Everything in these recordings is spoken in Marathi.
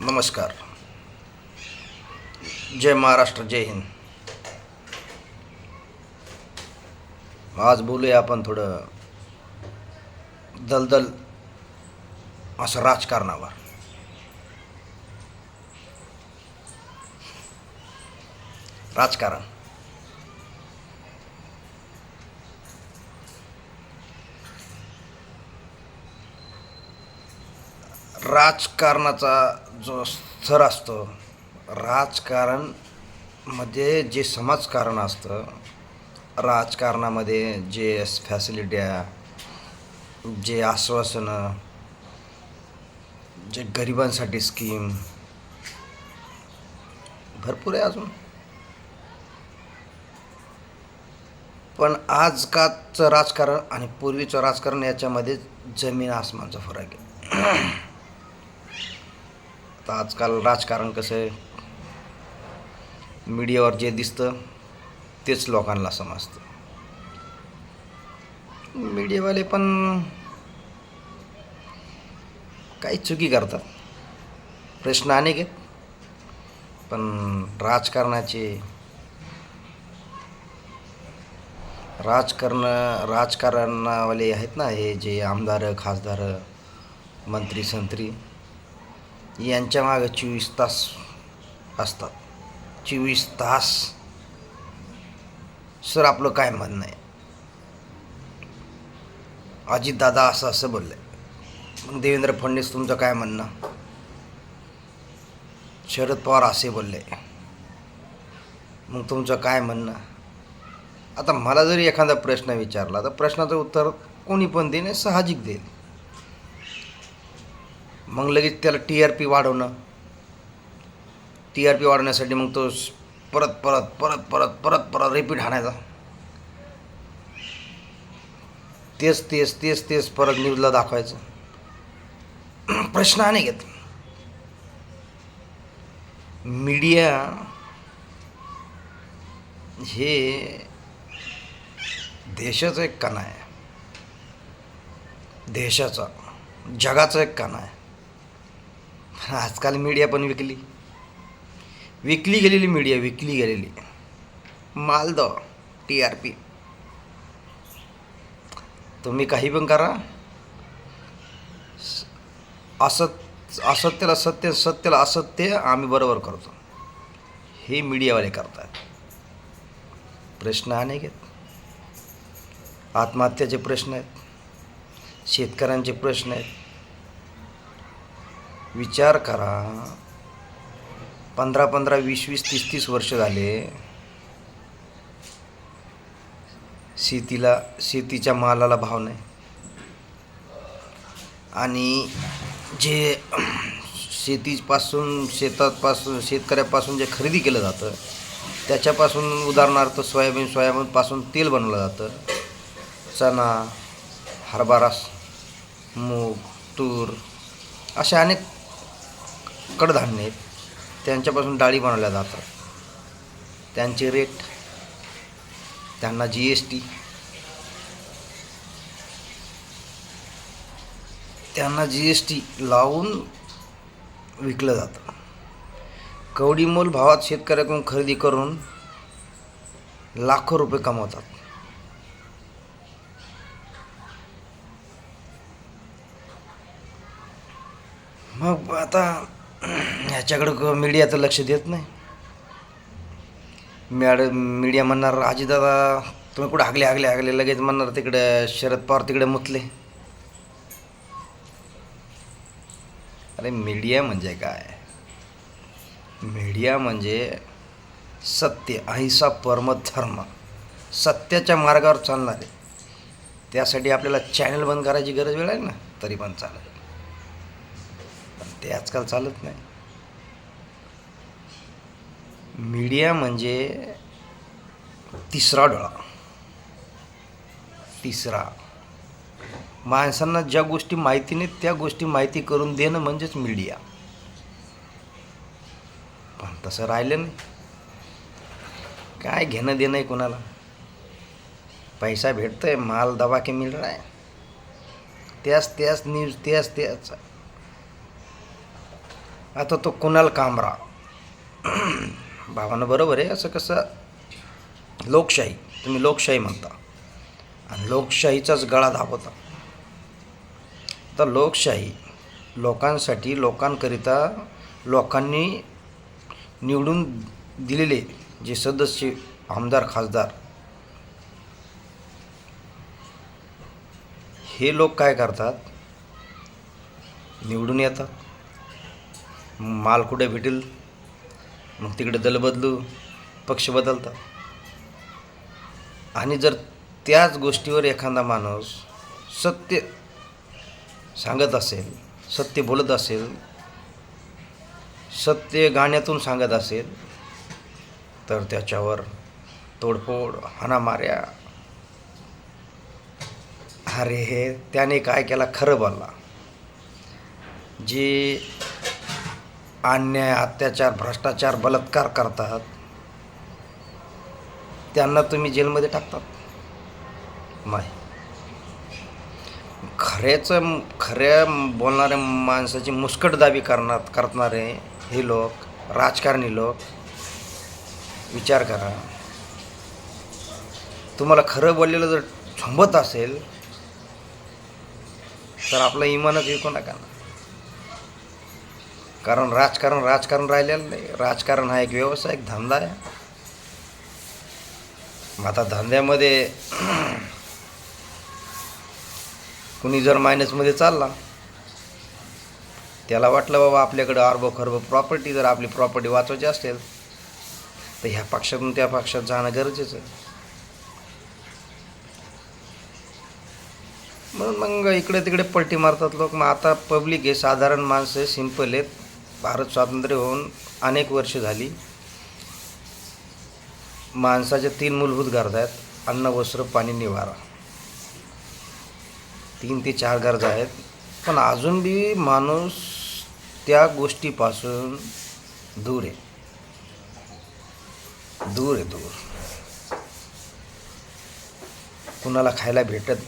नमस्कार. जय महाराष्ट्र, जय हिंद. आज बोलूया आपण थोडं दलदल असं राजकारणावर. राजकारण राजकारणाचा जो स्तर असतो, राजकारणमध्ये जे समाजकारण असतं, राजकारणामध्ये जे फॅसिलिट्या, जे आश्वासनं, जे गरिबांसाठी स्कीम भरपूर आहे अजून. पण आजकालचं राजकारण आणि पूर्वीचं राजकारण याच्यामध्ये जमीन आसमानचा फरक आहे. आता आजकाल राजकारण कसं आहे, मीडियावर जे दिसतं तेच लोकांना समजतं. मीडियावाले पण काही चुकी करतात, प्रश्न अनेक आहेत. पण राजकारणावाले आहेत ना, हे जे आमदार, खासदार, मंत्री संत्री, यांच्या मागे 24 तास असतात. 24 तास. सर, आपलं काय म्हणणं आहे? अजितदादा असं असं बोलले. मग देवेंद्र फडणवीस, तुमचं काय म्हणणं? शरद पवार असे बोलले, मग तुमचं काय म्हणणं? आता मला जरी एखादा प्रश्न विचारला तर प्रश्नाचं उत्तर कोणी पण देणे साहजिक देईल. मग लगेच त्याला TRP वाढवणं, TRP वाढवण्यासाठी मग तो परत परत परत परत परत परत रिपीट हाणायचा. तेच तेच तेच तेच परत न्यूजला दाखवायचं. प्रश्न अनेक आहेत. मीडिया हे देशाचं एक कणा आहे, देशाचा, जगाचा एक कणा आहे. आजकाल मीडिया पण विकली गेलेली मीडिया, विकली गेलेली. माल दो TRP. तुम्ही काही पण करा, असत्याला सत्य, सत्याला असत्य, आम्ही बरोबर करतो. हे मीडियावाले करतात. प्रश्न अनेक आहेत. आत्महत्याचे प्रश्न आहेत, शेतकऱ्यांचे प्रश्न आहेत. विचार करा, 15-15, 20-20, 30-30 वर्ष झाले शेतीच्या मालाला भाव नाही. आणि जे शेतकऱ्यापासून जे खरेदी केलं जातं, त्याच्यापासून उदाहरणार्थ सोयाबीनपासून तेल बनवलं जातं. चणा, हरभरा, मूग, तूर, असे अनेक कडधान्य आहेत, त्यांच्यापासून डाळी बनवल्या जातात. त्यांचे रेट, त्यांना GST, लावून विकलं जातं. कवडीमोल भावात शेतकऱ्याकडून खरेदी करून लाखो रुपये कमवतात. मग आता ह्याच्याकडं मीडियाचं लक्ष देत नाही. मीडिया म्हणणार, अजितदादा तुम्ही कुठं हागले, लगेच म्हणणार तिकडे शरद पवार तिकडे मुतले. अरे, मीडिया म्हणजे काय? मीडिया म्हणजे सत्य, अहिंसा, परम धर्म, सत्याच्या मार्गावर चालणारे. त्यासाठी आपल्याला चॅनल बंद करायची गरज वेळ आहे ना, तरी पण चालेल. पण ते आजकाल चालत नाही. मीडिया म्हणजे तिसरा डोळा. माणसांना ज्या गोष्टी माहिती नाहीत त्या गोष्टी माहिती करून देणं म्हणजेच मीडिया. पण तसं राहिलं नाही. काय घेणं देणं आहे कोणाला? पैसा भेटतोय, माल दबा के मिल रहा है, त्याच न्यूज, त्याच आता तो कुणाल कामरा भावानं बरोबर आहे. असं कसं लोकशाही, तुम्ही लोकशाही म्हणता आणि लोकशाहीचाच गळा दाबवता. तर लोकशाही लोकांसाठी, लोकांकरिता, लोकांनी निवडून दिलेले जे सदस्य, आमदार, खासदार, हे लोक काय करतात, निवडून येतात, माल कुठे भेटेल मग तिकडे दल बदलू, पक्ष बदलतात. आणि जर त्याच गोष्टीवर एखादा माणूस सत्य सांगत असेल, सत्य बोलत असेल, सत्य गाण्यातून सांगत असेल, तर त्याच्यावर तोडफोड, हाणामाऱ्या. अरे हे त्याने काय केला, खरं बोलला. जे अन्याय, अत्याचार, भ्रष्टाचार, बलात्कार करतात त्यांना तुम्ही जेलमध्ये टाकतात. नाही, खऱ्या बोलणाऱ्या माणसाची मुस्कटदाबी करणारे हे लोक, राजकारणी लोक, विचार करा. तुम्हाला खरं बोललेलं जर झोंबत असेल तर आपलं इमानच विकू नका ना. कारण राजकारण राहिलेलं नाही. राजकारण हा एक व्यवसाय, एक धंदा आहे. आता धंद्यामध्ये कुणी जर मायनसमध्ये चालला, त्याला वाटलं बाबा आपल्याकडं अरबो खरबो प्रॉपर्टी, जर आपली प्रॉपर्टी वाचवायची असेल तर ह्या पक्षातून त्या पक्षात जाणं गरजेचं आहे. म्हणून मग इकडे तिकडे पलटी मारतात लोक. मग आता पब्लिक आहे, साधारण माणसं, सिंपल आहेत. भारत स्वातंत्र्य होऊन अनेक वर्ष झाली. माणसाच्या 3 मूलभूत गरजा आहेत: अन्न, वस्त्र, पाणी, निवारा. 3 ते 4 गरजा आहेत. पण अजून बी माणूस त्या गोष्टीपासून दूर आहे. दूर. कुणाला खायला भेटत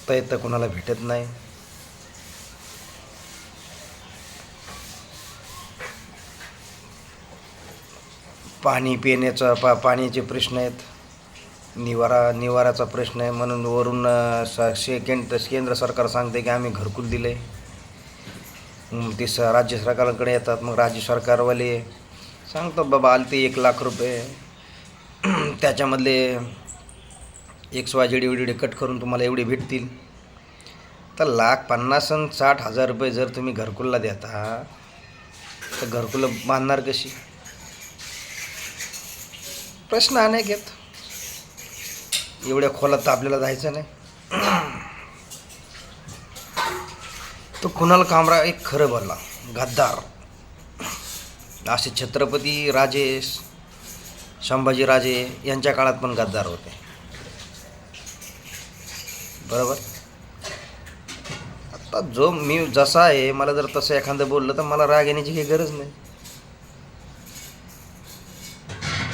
तर कुणाला भेटत नाही. पाणी पिण्याचा पाण्याचे प्रश्न आहेत. निवाराचा प्रश्न आहे. म्हणून वरून केंद्र सरकार सांगते की आम्ही घरकुल दिले. ते राज्य सरकारकडे येतात. मग राज्य सरकारवाले सांगतात बाबा आले ते 1 लाख रुपये, त्याच्यामधले XYZ एवढे कट करून तुम्हाला एवढे भेटतील. तर 1,50,000 आणि 60,000 रुपये जर तुम्ही घरकुलला देता तर घरकुलं बांधणार कशी? प्रश्न अनेक आहेत. एवढ्या खोलात तर आपल्याला जायचं नाही. तो कुणाल कामरा एक खरं बोलला, गद्दार. असे छत्रपती राजे, संभाजीराजे यांच्या काळात पण गद्दार होते, बरोबर. आता जो मी जसा आहे, मला जर तसं एखादं बोललं तर मला राग येण्याची काही गरज नाही.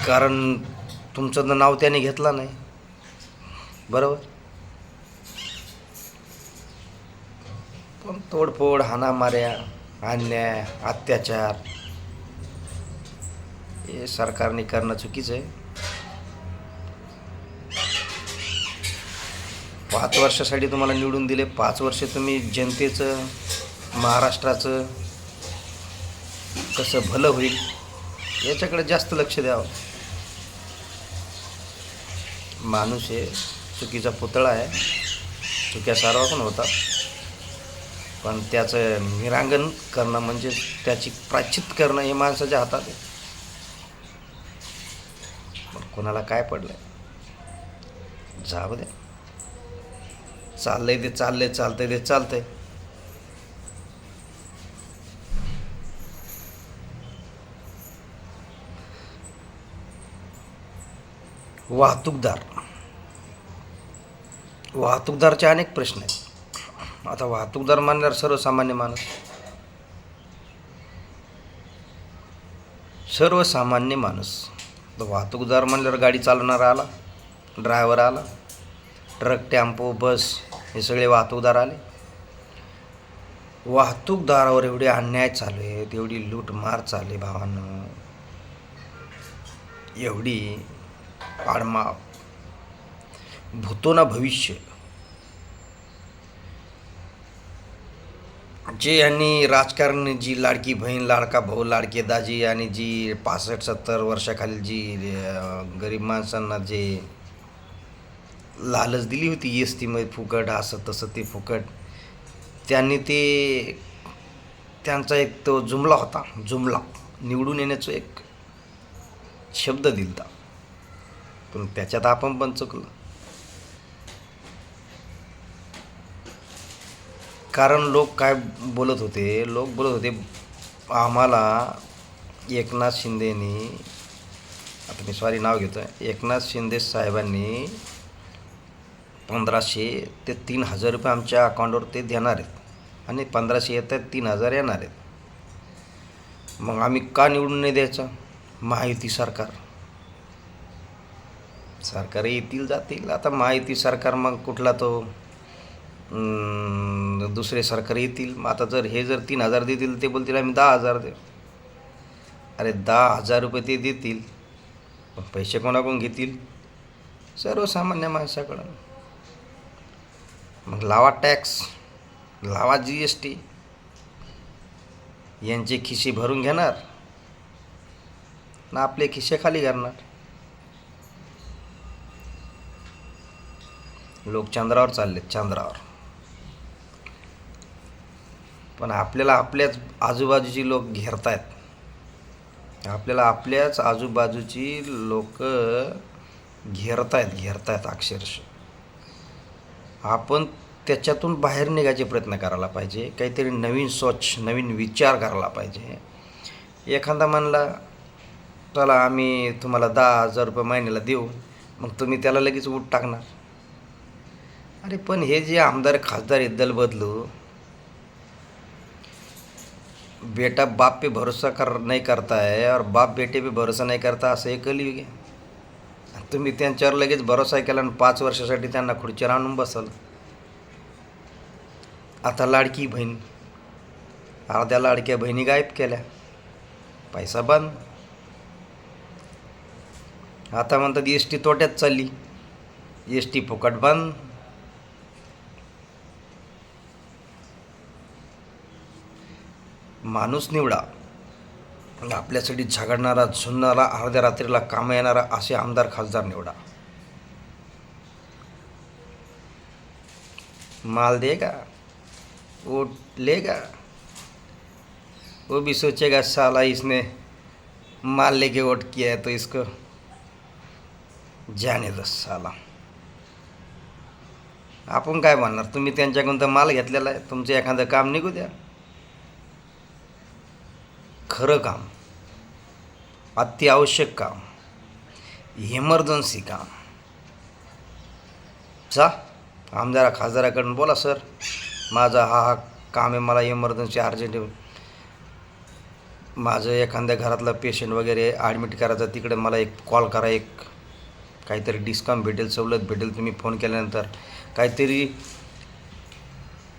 कारण तुमचं तर नाव त्याने घेतलं नाही, बरोबर. पण तोडफोड, हाणामाऱ्या, अन्याय, अत्याचार हे सरकारने करणं चुकीचं आहे. 5 वर्षासाठी तुम्हाला निवडून दिले. 5 वर्ष तुम्ही जनतेचं, महाराष्ट्राचं कसं भलं होईल याच्याकडे जास्त लक्ष द्यावं. माणूस आहे, चुकीचा पुतळा आहे. चुक्या सर्व पण होतात, पण त्याचं निरांगण करणं म्हणजे त्याची प्रायश्चित्त करणं हे माणसाच्या हातात आहे. पण कोणाला काय पडलं आहे, जाऊ द्या. चालतंय ते चालतंय. वाहतूकदारचे अनेक प्रश्न आहेत. आता वाहतूकदार म्हणल्यावर सर्वसामान्य माणूस. तर वाहतूकदार म्हणल्यावर गाडी चालवणारा आला, ड्रायव्हर आला, ट्रक, टेम्पो, बस हे सगळे वाहतूकदार आले. वाहतूकदारावर एवढे अन्याय चालू आहेत, एवढी लूटमार चालू आहे भावांनो, एवढी पाडमाप, भूतो ना भविष्य. जे यांनी राजकारणी जी लाडकी बहीण लाडका भाऊ लाडके दाजी आणि जी 65-70 वर्षाखालील जी गरीब माणसांना जे लालच दिली होती एस टीमध्ये फुकट असं तसं ते फुकट, त्यांनी ते त्यांचा एक तो जुमला होता, जुमला निवडून येण्याचा एक शब्द दिलता, पण त्याच्यात आपण पण चुकलो. कारण लोक काय बोलत होते, लोक बोलत होते आम्हाला एकनाथ शिंदेनी, आता मी सॉरी नाव घेतो आहे, एकनाथ शिंदे साहेबांनी 1500 ते 3000 रुपये आमच्या अकाउंटवर ते देणार आहेत आणि 1500 येत आहेत, 3000 येणार आहेत. मग आम्ही का निवडून नाही द्यायचं? महायुती सरकार येतील जातील. आता महायुती सरकार मग कुठला तो दुसरे सरकार येतील. मग आता जर 3000 देतील, ते बोलतील आम्ही 10,000 देऊ. अरे 10,000 रुपये ते देतील, पण पैसे कोणाकडून घेतील? सर्वसामान्य माणसाकडून. मग लावा टॅक्स, लावा GST, यांचे खिसे भरून घेणार ना आपले खिसे खाली करणार. लोक चंद्रावर चालले, चंद्रावर. पण आपल्याला आपल्याच आजूबाजूची लोक घेरतायत, आपल्याला आपल्याच आजूबाजूची लोक घेरतायत अक्षरशः. आपण त्याच्यातून बाहेर निघायचे प्रयत्न करायला पाहिजे, काहीतरी नवीन सोच, नवीन विचार करायला पाहिजे. एखादा म्हणला चला आम्ही तुम्हाला 10,000 रुपये महिन्याला देऊ, मग तुम्ही त्याला लगेच उठ टाकणार. अरे पण हे जे आमदार खासदार आहेत दल बदलू, बेटा बाप पे भरोसा नहीं करता है और बाप बेटे पे भरोसा नहीं करता, असं हे कलियुग आहे. तुम्ही त्यांच्यावर लगेच भरोसा केला आणि 5 वर्षासाठी त्यांना खुर्चीवर आणून बसल. आता लाडकी बहीण, अर्ध्या लाडक्या बहिणी गायब केल्या, पैसा बंद. आता म्हणतात ST तोट्यात चालली, ST फुकट बंद. माणूस निवडा, आपल्यासाठी झगडणारा, झुंजणारा, अर्ध्या रात्रीला कामं येणारा असे आमदार खासदार निवडा. माल देगा, वोट लेगा, वो भी सोचेगा साला इसने माल लेके वोट किया है तो इसको जाने दो साला. आपण काय म्हणणार? तुम्ही त्यांच्याकडून तर माल घेतलेला आहे, तुमचं एखादं काम निघू द्या. खरं काम, अत्यावश्यक काम, इमर्जन्सी काम, जा आमदार खासदाराकडून बोला, सर माझा हा काम आहे, मला इमर्जन्सी अर्जंट, माझं एखाद्या घरातला पेशंट वगैरे ॲडमिट करायचं, तिकडे मला एक कॉल करा, एक काहीतरी डिस्काउंट भेटेल, सवलत भेटेल, तुम्ही फोन केल्यानंतर काहीतरी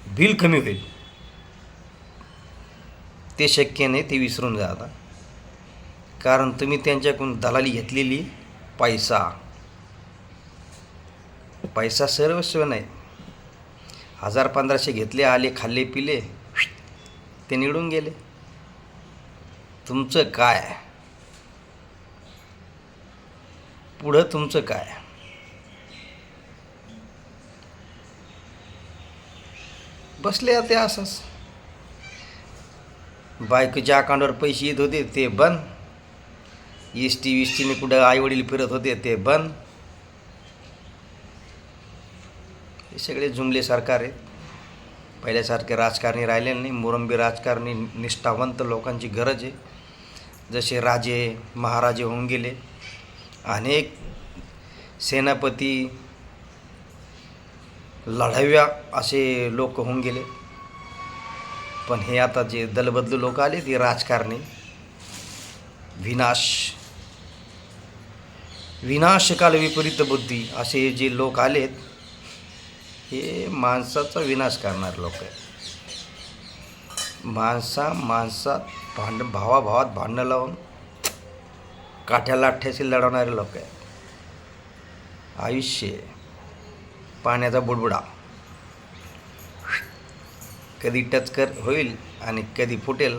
बिल कमी होईल. ते शक्य नाही, ते विसरून जा आता. कारण तुम्ही त्यांच्याकडून दलाली घेतलेली, पैसा सर्वस्व नाही. 1000-1500 घेतले, आले, खाल्ले, पिले, ते निवडून गेले. तुमचं काय पुढं? तुमचं काय? बसले ते असंच. बायकोच्या अकाउंटवर पैसे येत होते ते बंद, ST कुठं आईवडील फिरत होते ते बंद. हे सगळे जुमले सरकार आहेत. पहिल्यासारखे राजकारणी राहिले नाही. मोरंबी राजकारणी, निष्ठावंत लोकांची गरज आहे. जसे राजे महाराजे होऊन गेले, अनेक सेनापती, लढाव्या असे लोक होऊन गेले. पण हे आता जे दलबदलू लोक आले, ते राजकारणी, विनाशकाल विपरीत बुद्धी असे जे लोक आलेत, हे माणसाचा विनाश करणारे लोक आहेत. माणसात भावाभावात भांडणं लावून काठ्या लाठ्याशी लढवणारे लोक आहेत. आयुष्य पाण्याचा बुडबुडा, कधी टचकर होईल आणि कधी फुटेल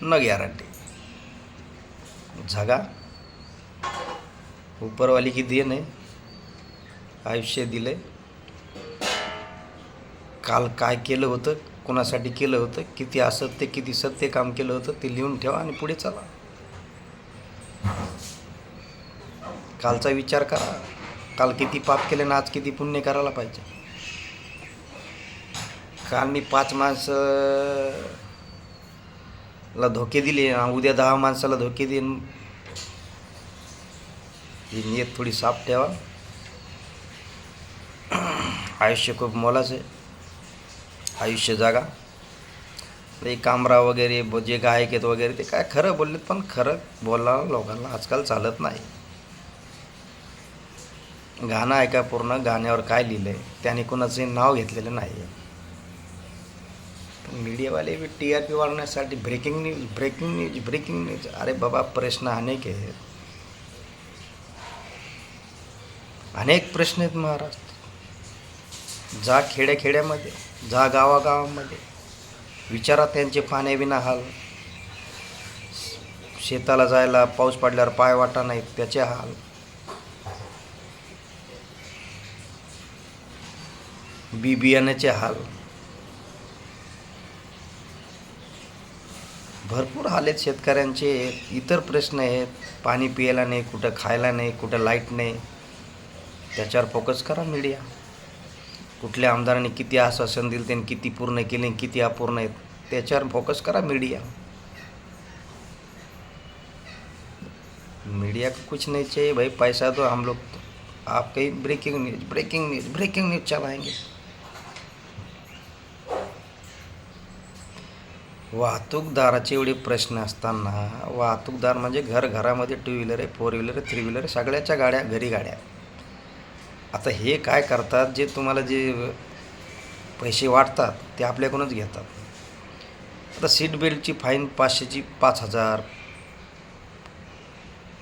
न गॅरंटी. जगा, उपरवाली की देण आहे. आयुष्य दिलंय. काल काय केलं होतं, कोणासाठी केलं होतं, किती असत्य किती सत्य काम केलं होतं ते लिहून ठेवा आणि पुढे चला. कालचा विचार करा. काल किती पाप केले ना आज किती पुण्य करायला पाहिजे. काल मी 5 माणसाला धोके दिले, उद्या 10 माणसाला धोके देईन. ही नियत थोडी साफ ठेवा. आयुष्य खूप मोलाचं आहे. आयुष्य जागा. ते कामरा वगैरे जे गायक आहेत वगैरे ते काय खरं बोललेत, पण खरं बोलणाऱ्या लोकांना आजकाल चालत नाही. गाणं ऐका पूर्ण. गाण्यावर काय लिहिलं आहे, त्याने कोणाचे नाव घेतलेलं नाही. पण मीडियावाले TRP वाढवण्यासाठी ब्रेकिंग न्यूज. अरे बाबा, प्रश्न अनेक आहेत. अनेक प्रश्न आहेत महाराष्ट्र. जा खेड्याखेड्यामध्ये, जा गावागावामध्ये, विचारा त्यांचे पाण्याविना हाल. शेताला जायला पाऊस पडल्यावर पाय वाटा नाहीत त्याचे हाल. बियाण्याचे हाल. भरपूर हाल आहेत शेतकऱ्यांचे. इतर प्रश्न आहेत. पाणी प्यायला नाही, कुठं खायला नाही, कुठं लाईट नाही. त्याच्यावर फोकस करा मीडिया. कुठल्या आमदारांनी किती आश्वासन दिलं, त्यांनी किती पूर्ण केले, किती अपूर्ण आहेत, त्याच्यावर फोकस करा मीडिया. मीडिया को कुछ नहीं चाहिए भाई, पैसा तो हम लोग आप कहीं ब्रेकिंग न्यूज चलाएंगे. वाहतूकदाराचे एवढे प्रश्न असताना, वाहतूकदार म्हणजे घरामध्ये 2 व्हीलर आहे, 4 व्हीलर आहे, 3 व्हीलर आहे, सगळ्याच्या गाड्या घरी गाड्या. आता हे काय करतात, जे तुम्हाला जे पैसे वाटतात ते आपल्याकडूनच घेतात. आता सीट बेल्टची फाईन 500ची 5000,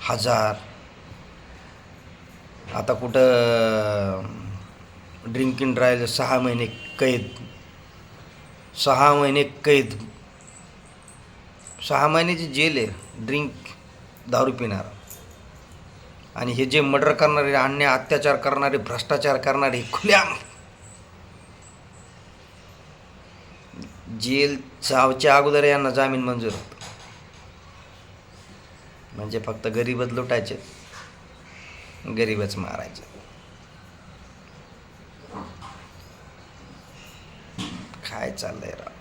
1000. आता कुठं ड्रिंकिंग ड्राईव्ह 6 महिने कैद. 6 महिने कैद, 6 महिन्याची जेल आहे दारू पिणार. आणि हे जे मर्डर करणारे, अन्याय अत्याचार करणारे, भ्रष्टाचार करणारे खुल्याम जेल जावच्या अगोदर यांना जामीन मंजूर होतो. म्हणजे फक्त गरीबच लुटायचे, गरीबच मारायचे. काय चाललंय राव.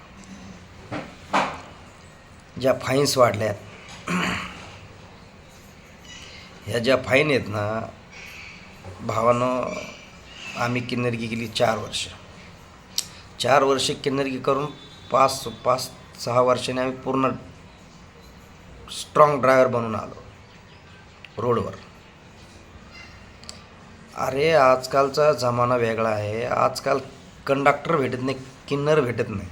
ज्या फाईन्स वाढल्यात, ह्या ज्या फाईन आहेत ना भावानं, आम्ही किन्नरगी केली 4 वर्ष किन्नरगी करून 5-6 वर्षांनी आम्ही पूर्ण स्ट्रॉंग ड्रायव्हर बनून आलो रोडवर. अरे आजकालचा जमाना वेगळा आहे. आजकाल कंडक्टर भेटत नाही, किन्नर भेटत नाही.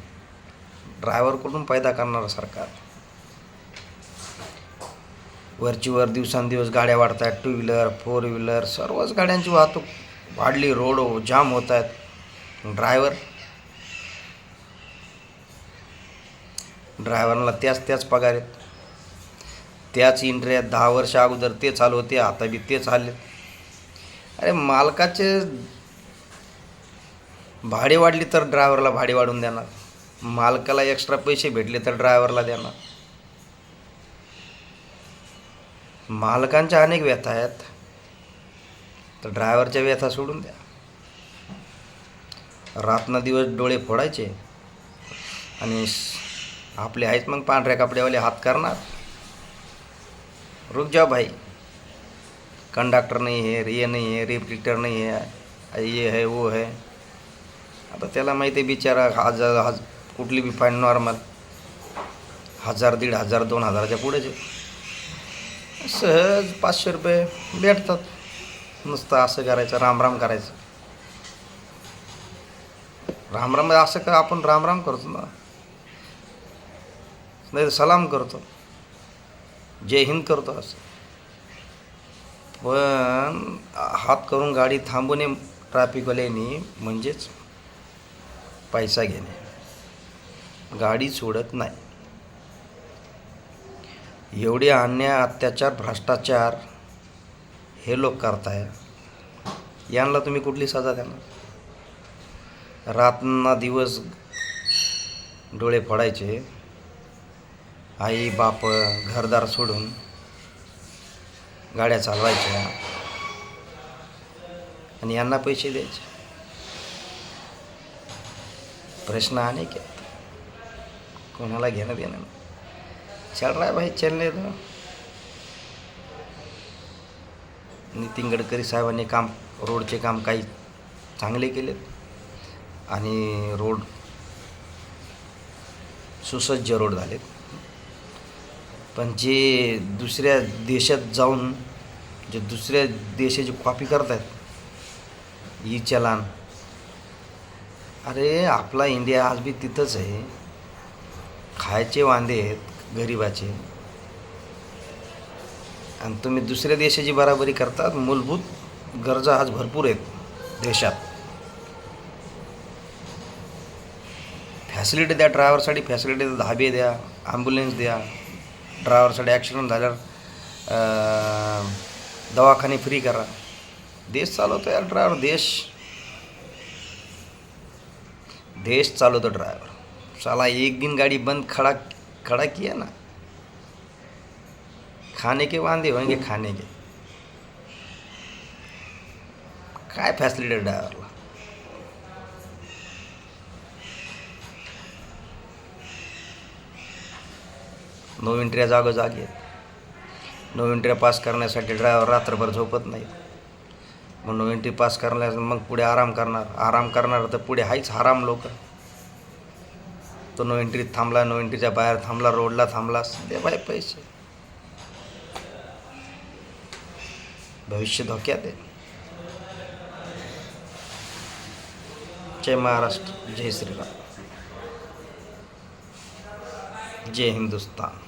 ड्रायव्हर कुठून पैदा करणार सरकार. वरचीवर दिवसांदिवस गाड्या वाढत आहेत. 2 व्हीलर, 4 व्हीलर, सर्वच गाड्यांची वाहतूक वाढली. रोड जाम होत आहेत. ड्रायव्हरला त्याच पगार आहेत, त्याच एंट्री आहेत. 10 वर्ष अगोदर ते चालू होते, आता बी तेच आले. अरे मालकाचे भाडे वाढली तर ड्रायव्हरला भाडे वाढून देणार. मालकाला एक्स्ट्रा पैसे भेटले तर ड्रायव्हरला देणार. मालकांच्या अनेक व्यथा आहेत, तर ड्रायव्हरच्या व्यथा सोडून द्या. रात्रंदिवस डोळे फोडायचे आणि आपले आहेत मग पांढऱ्या कपड्यावाले हात करणार. रुक जाओ भाई, कंडक्टर नहीं है, ये नहीं है, रिफ्लेक्टर नहीं है, ये है वो है. आता त्याला माहिती आहे बिचारा, कुठली बी फाईन नॉर्मल 1000, 1500, 2000च्या पुढेच आहे. सहज 500 रुपये भेटतात. नुसतं असं करायचं, रामराम करायचं. रामराम असं का आपण रामराम करतो ना. नाही तर सलाम करतो, जय हिंद करतो असं. पण हात करून गाडी थांबू नये ट्रॅफिकवाल्यांनी, म्हणजेच पैसा घेणे, गाडी सोडत नाही. एवढे अन्याय, अत्याचार, भ्रष्टाचार हे लोक करताय, यांना तुम्ही कुठली सजा द्याल? रातना दिवस डोळे फोडायचे, आई बाप घरदार सोडून गाड्या चालवायच्या आणि यांना पैसे द्यायचे. प्रश्न अनेक आहेत, कोणाला घेणं देणं नाही. चल रहा है भाई, चलने दो. नितीन गडकरी साहेबांनी रोडचे काम काही चांगले केलेत आणि रोड सुसज्ज रोड झालेत. पण जे दुसऱ्या देशात जाऊन जे दुसऱ्या देशाची कॉपी करतात, ई चलान, अरे आपला इंडिया आज बी तिथंच आहे. खायचे वांदे आहेत गरिबाचे, आणि तुम्ही दुसऱ्या देशाची बराबरी करतात. मूलभूत गरजा आज भरपूर आहेत देशात. फॅसिलिटी द्या ड्रायव्हरसाठी, फॅसिलिटी धाबे द्या, ॲम्ब्युलन्स द्या. ड्रायव्हरसाठी ॲक्सिडेंट झाल्यावर दवाखाने फ्री करा. देश चालवतो यार ड्रायव्हर, देश चालवतो ड्रायव्हर. साला एक दिन गाडी बंद खड़ा किया ना, खाने के वांदे होंगे, खाने के. काय फॅसिलिटी ड्रायव्हरला? नो एंट्र्या जागोजागी आहेत. नो एंट्र्या पास करण्यासाठी ड्रायव्हर रात्रभर झोपत नाहीत. मग नो एंट्री पास करण्यास मग पुढे आराम करणार तर पुढे हायच हराम लोक. तो नो एंट्रीत थांबला, नो एंट्रीच्या बाहेर थांबला, रोडला थांबला, दे बाय पैसे. भविष्य धोक्यात आहे. जय महाराष्ट्र, जय श्रीराम, जय हिंदुस्तान.